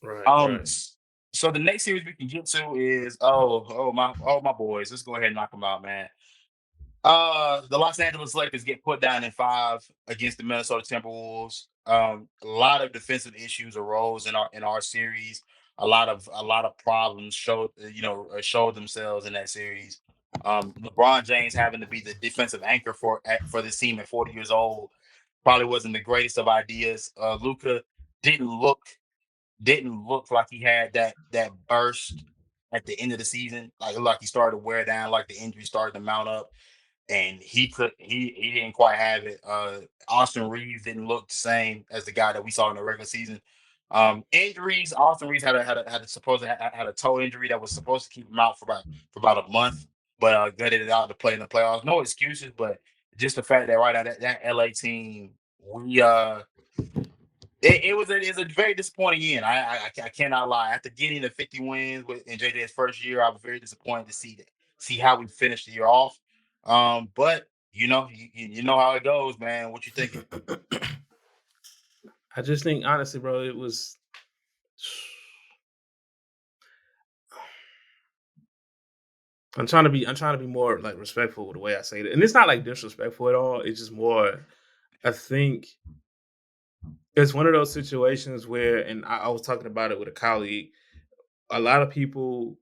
Right, Um, right. s- so the next series we can get to is my boys. Let's go ahead and knock them out, man. The Los Angeles Lakers get put down in five against the Minnesota Timberwolves. A lot of defensive issues arose in our series. A lot of problems showed themselves in that series. LeBron James having to be the defensive anchor for this team at 40 years old probably wasn't the greatest of ideas. Luca didn't look didn't look like he had that burst at the end of the season. Like he started to wear down, like the injury started to mount up, and he didn't quite have it. Austin Reeves didn't look the same as the guy that we saw in the regular season. Injuries. Austin Reeves had a toe injury that was supposed to keep him out for about a month, but gutted it out to play in the playoffs. No excuses, but just the fact that right now that LA team, we it was a very disappointing end. I cannot lie. After getting the 50 wins in JJ's first year, I was very disappointed to see how we finished the year off. But you know how it goes, man. What you thinking? I just think honestly, bro, it was. I'm trying to be more like respectful with the way I say it, and it's not like disrespectful at all. It's just more. I think it's one of those situations where, and I was talking about it with a colleague. A lot of people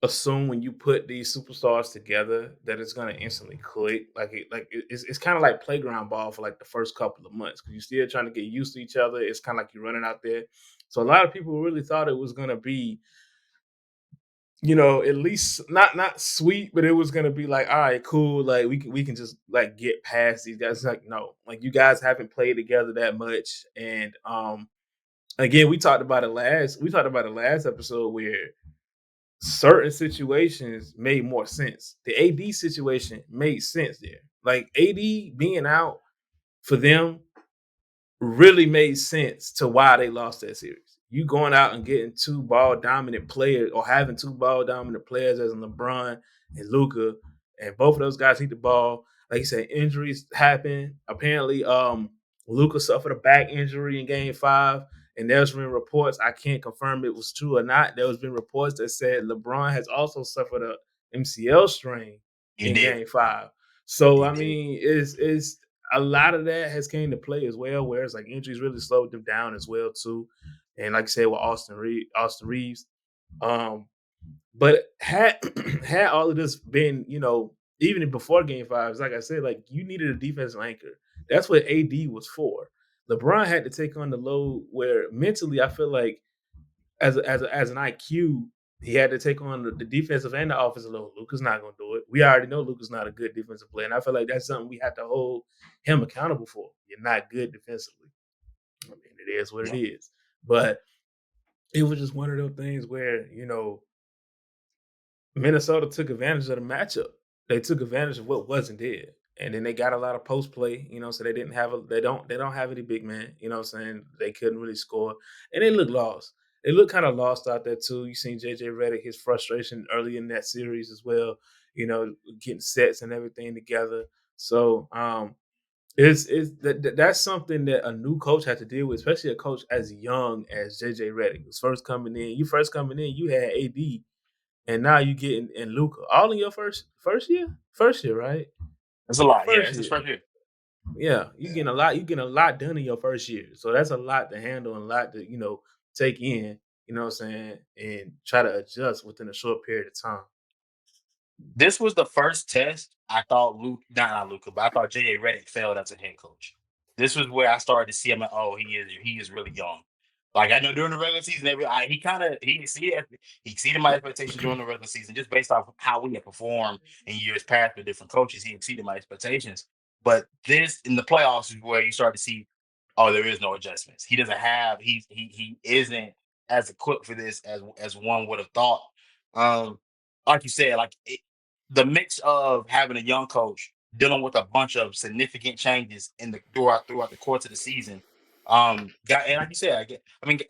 assume when you put these superstars together that it's gonna instantly click. It's kind of like playground ball for like the first couple of months because you're still trying to get used to each other. It's kind of like you're running out there. So a lot of people really thought it was gonna be, at least not sweet, but it was gonna be like, all right, cool. Like we can just like get past these guys. It's like no, like you guys haven't played together that much, and again, we talked about it last episode where certain situations made more sense. The AD situation made sense there. Like AD being out for them really made sense to why they lost that series. You going out and getting two ball dominant players or having two ball dominant players as in LeBron and Luca, and both of those guys need the ball. Like you said, injuries happen. Apparently, Luca suffered a back injury in Game 5, and there's been reports. I can't confirm it was true or not. There's been reports that said LeBron has also suffered a MCL strain He in did. Game 5. So He I did. mean, it's a lot of that has came to play as well, where it's like injuries really slowed them down as well too. And like I said, with Austin Reeves. Um, but had had all of this been, even before Game 5, it's like I said, like you needed a defensive anchor. That's what AD was for. LeBron had to take on the load where mentally I feel like as an IQ, he had to take on the defensive and the offensive load. Luca's not going to do it. We already know Luca's not a good defensive player, and I feel like that's something we have to hold him accountable for. You're not good defensively. I mean, it is what it Yep. is. But it was just one of those things where Minnesota took advantage of the matchup. They took advantage of what wasn't there. And then they got a lot of post play, so they don't have any big men, what I'm saying? They couldn't really score. And they look lost. They look kind of lost out there too. You seen JJ Redick, his frustration early in that series as well, getting sets and everything together. So that's something that a new coach had to deal with, especially a coach as young as JJ Redick was first coming in. You first coming in, you had AD, and now you getting in Luca all in your first year, right? It's a lot. Yeah, First it's his year, first year. yeah. You getting a lot done in your first year, so that's a lot to handle and a lot to take in. You know what I'm saying, and try to adjust within a short period of time. This was the first test I thought not Luca, but I thought JJ Redick failed as a head coach. This was where I started to see him. Like, oh, he is really young. Like I know during the regular season, he exceeded my expectations during the regular season just based off how we had performed in years past with different coaches. He exceeded my expectations. But this in the playoffs is where you start to see, oh, there is no adjustments. He doesn't have he isn't as equipped for this as one would have thought. Um, like you said, the mix of having a young coach dealing with a bunch of significant changes in the throughout the course of the season. And like you said,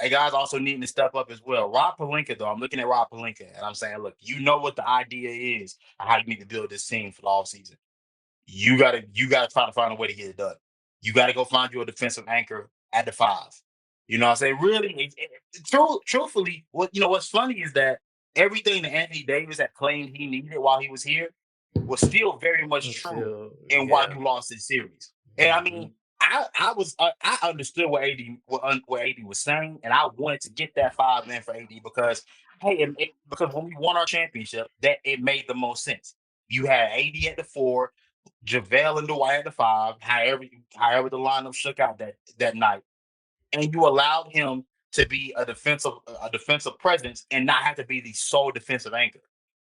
guys also needing to step up as well. Rob Palinka, though, I'm looking at Rob Palinka and I'm saying, look, you know what the idea is and how you need to build this team for the off season. You gotta try to find a way to get it done. You gotta go find you a defensive anchor at the five. You know what I'm saying? Really, truthfully, what's funny is that everything that Anthony Davis had claimed he needed while he was here was still very much true Until in why yeah. you lost this series. And I mean, Mhm. I understood what AD was saying, and I wanted to get that 5 man for AD because hey, because when we won our championship, that it made the most sense. You had AD at the 4, JaVale and Dwight at the 5, however the lineup shook out that night, and you allowed him to be a defensive presence and not have to be the sole defensive anchor.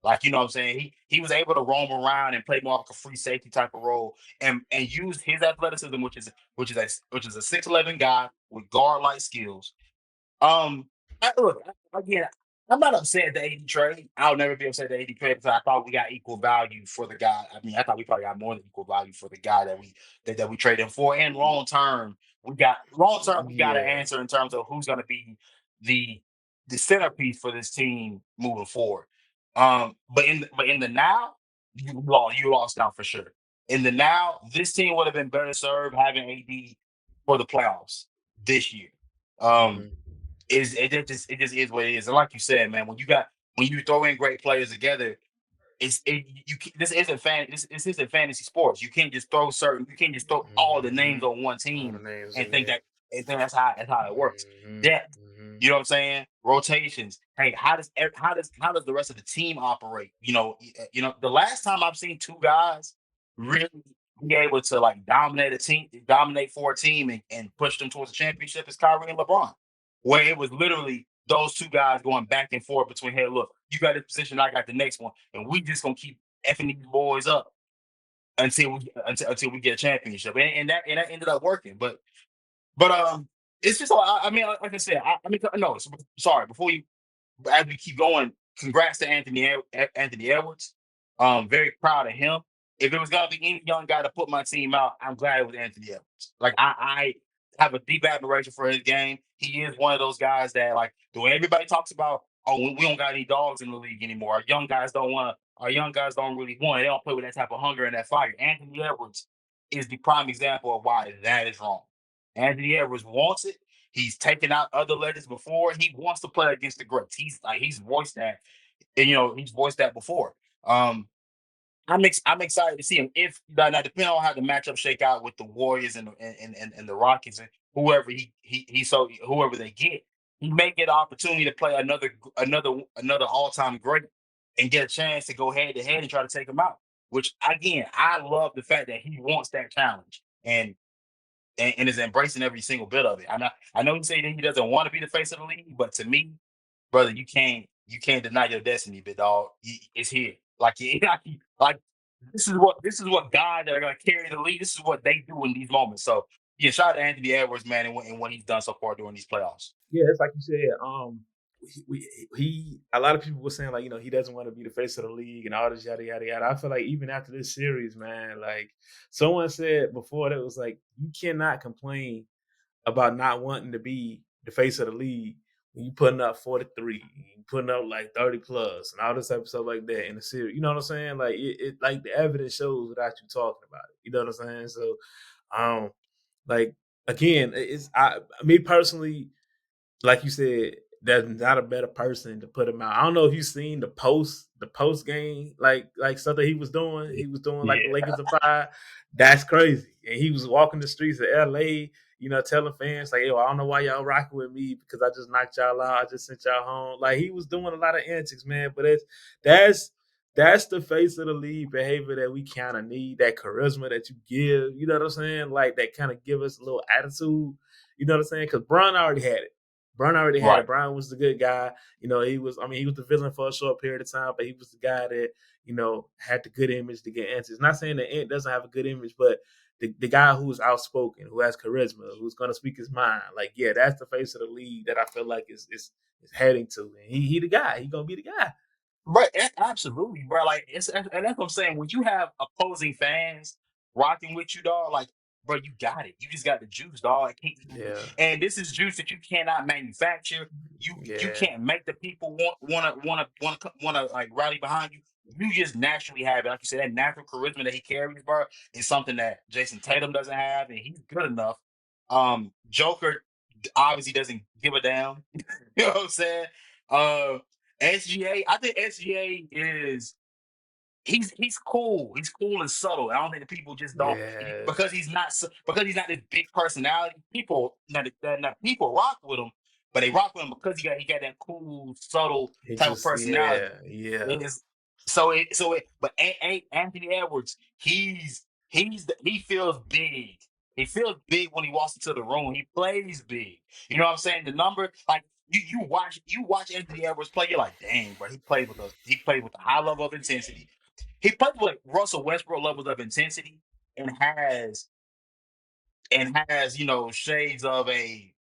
Like, you know what I'm saying? He was able to roam around and play more like a free safety type of role and use his athleticism, which is a 6'11" guy with guard like skills. Look, again, I'm not upset at the AD trade. I'll never be upset at the AD trade because I thought we got equal value for the guy. I mean, I thought we probably got more than equal value for the guy that we traded him for. And long term we got an Yeah. answer in terms of who's going to be the the centerpiece for this team moving forward. But in the now, you lost out for sure. In the now, this team would have been better served having AD for the playoffs this year. Um, Mhm. it just is what it is. And like you said, man, when you throw in great players together, this isn't this isn't fantasy sports. You can't just throw all the names Mhm. on one All the team names and in think there. that's how it works. Mhm. Depth, Mhm. you know what I'm saying? Rotations. Hey, how does the rest of the team operate? The last time I've seen two guys really be able to like dominate for a team and push them towards a championship is Kyrie and LeBron, where it was literally those two guys going back and forth between, hey, look, you got this position, I got the next one, and we just gonna keep effing these boys up until we get a championship, and that ended up working. But it's just I mean, like I said, I mean, no, sorry. Before you As we keep going, congrats to Anthony Edwards. Very proud of him. If it was gonna be any young guy to put my team out, I'm glad it was Anthony Edwards. Like I have a deep admiration for his game. He is one of those guys that like the way everybody talks about. Oh, we don't got any dogs in the league anymore. Our young guys don't really want it. They don't play with that type of hunger and that fire. Anthony Edwards is the prime example of why that is wrong. Anthony Edwards wants it. He's taken out other legends before. He wants to play against the greats. He's voiced that, and he's voiced that before. Um, I'm excited to see him. If now depending on how the matchup shake out with the Warriors and the Rockets and whoever they get, he may get an opportunity to play another all time great and get a chance to go head to head and try to take him out. Which again, I love the fact that he wants that challenge and is embracing every single bit of it. I know he said that he doesn't want to be the face of the league, but to me, brother, you can't deny your destiny, big dog. It's here. Like like this is what guys that are gonna carry the league. This is what they do in these moments. So yeah, shout out to Anthony Edwards, man, and what he's done so far during these playoffs. Yeah, it's like you said. He a lot of people were saying like he doesn't want to be the face of the league and all this yada yada yada. I feel like even after this series, man, like someone said before that was like you cannot complain about not wanting to be the face of the league when you putting up 43, you putting up like 30 plus and all this type of stuff like that in the series. You know what I'm saying? Like it like the evidence shows without you talking about it. You know what I'm saying? So um like again, it's me personally, like you said, there's not a better person to put him out. I don't know if you've seen the post game, like stuff that he was doing. He was doing like the Yeah. Lakers of five. That's crazy. And he was walking the streets of LA, telling fans like, yo, I don't know why y'all rocking with me because I just knocked y'all out. I just sent y'all home. Like he was doing a lot of antics, man. But that's that's the face of the league behavior that we kind of need, that charisma that you give, you know what I'm saying? Like that kind of give us a little attitude, you know what I'm saying? Because Bron already had it. Brown already had it. Right. Brown was the good guy. He was the villain for a short period of time, but he was the guy that, had the good image to get answers. Not saying that Ant doesn't have a good image, but the guy who's outspoken, who has charisma, who's gonna speak his mind. Like, yeah, that's the face of the league that I feel like is heading to. And he the guy. He gonna be the guy. Right, absolutely, bro. Like and that's what I'm saying. When you have opposing fans rocking with you, dog, like, bro, you got it. You just got the juice, dog. Yeah. And this is juice that you cannot manufacture. You Yeah. can't make the people wanna like rally behind you. You just naturally have it. Like you said, that natural charisma that he carries, bro, is something that Jason Tatum doesn't have, and he's good enough. Joker obviously doesn't give a damn. You know what I'm saying? Uh, SGA, I think SGA is he's cool. He's cool and subtle. I don't think the people just don't Yeah. because because he's not this big personality. People not people rock with him, but they rock with him because he got that cool, subtle It type of just personality. yeah. It is but Anthony Edwards, he feels big. He feels big when he walks into the room. He plays big. You know what I'm saying? The number, like you watch Anthony Edwards play, you're like, dang, bro, he played with a high level of intensity. He plays with like Russell Westbrook levels of intensity and has shades of a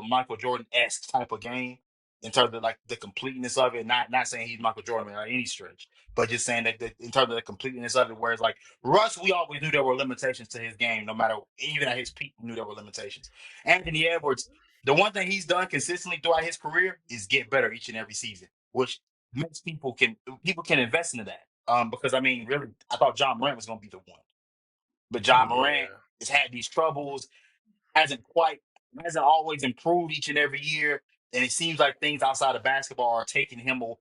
Michael Jordan esque type of game in terms of like the completeness of it. Not saying he's Michael Jordan by any stretch, but just saying that in terms of the completeness of it, where it's like Russ, we always knew there were limitations to his game, no matter even at his peak, we knew there were limitations. Anthony Edwards, the one thing he's done consistently throughout his career is get better each and every season, which makes people can invest into that. Because I mean, really, I thought John Morant was going to be the one, but John Morant Yeah. has had these troubles, hasn't quite hasn't always improved each and every year. And it seems like things outside of basketball are taking him or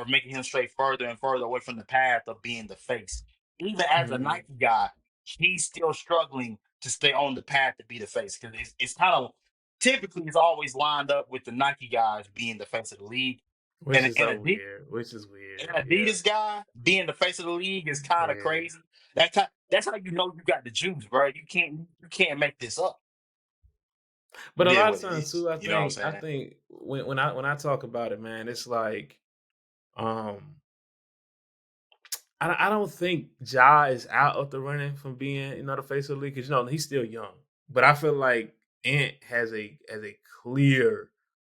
making him stray further and further away from the path of being the face. Even as a Mhm. Nike guy, he's still struggling to stay on the path to be the face because it's kind of typically it's always lined up with the Nike guys being the face of the league. Which And is and, so Adi- weird. Which is an weird. Yeah. Adidas guy being the face of the league is kind of Yeah. crazy. That's how you know you got the juice, bro. You can't make this up. But a It is lot of what it times is. too, I You know what I'm think I saying? think when I talk about it, man, it's like um I don't think Ja is out of the running from being, the face of the league because he's still young. But I feel like Ant has a clear,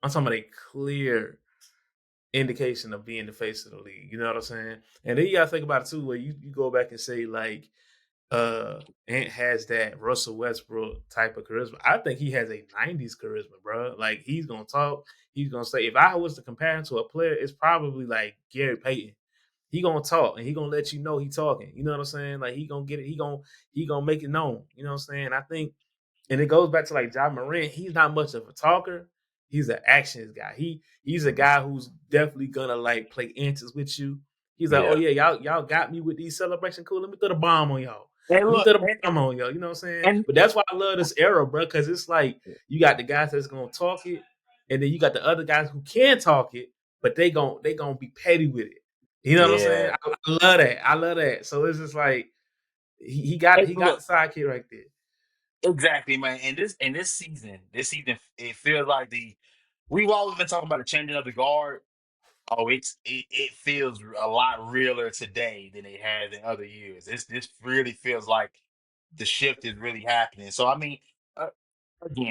I'm talking about a clear indication of being the face of the league. You know what I'm saying? And then you gotta think about it too, where you go back and say like Ant has that Russell Westbrook type of charisma. I think he has a 90s charisma, bro. Like he's gonna talk, he's gonna say if I was to compare him to a player, it's probably like Gary Payton. He gonna talk and he gonna let you know he talking. You know what I'm saying? Like he gonna get it, he gonna make it known. You know what I'm saying? I think, and it goes back to like John Morant. He's not much of a talker. He's an actions guy. He's a guy who's definitely gonna like play antics with you. He's like, oh Yeah. yeah, y'all got me with these celebration. Cool. Let me throw the bomb on y'all. And Let me look, throw the bomb on y'all. You know what I'm saying? and But that's why I love this era, bro. Because it's like you got the guys that's gonna talk it, and then you got the other guys who can talk it, but they gonna be petty with it. You know what I'm saying? yeah. I love that. I love that. So it's just like he got And he got look, the sidekick right there. exactly, man. And this season, it feels like we've always been talking about the changing of the guard. Oh, it feels a lot realer today than it has in other years. This really feels like the shift is really happening. So I mean, again.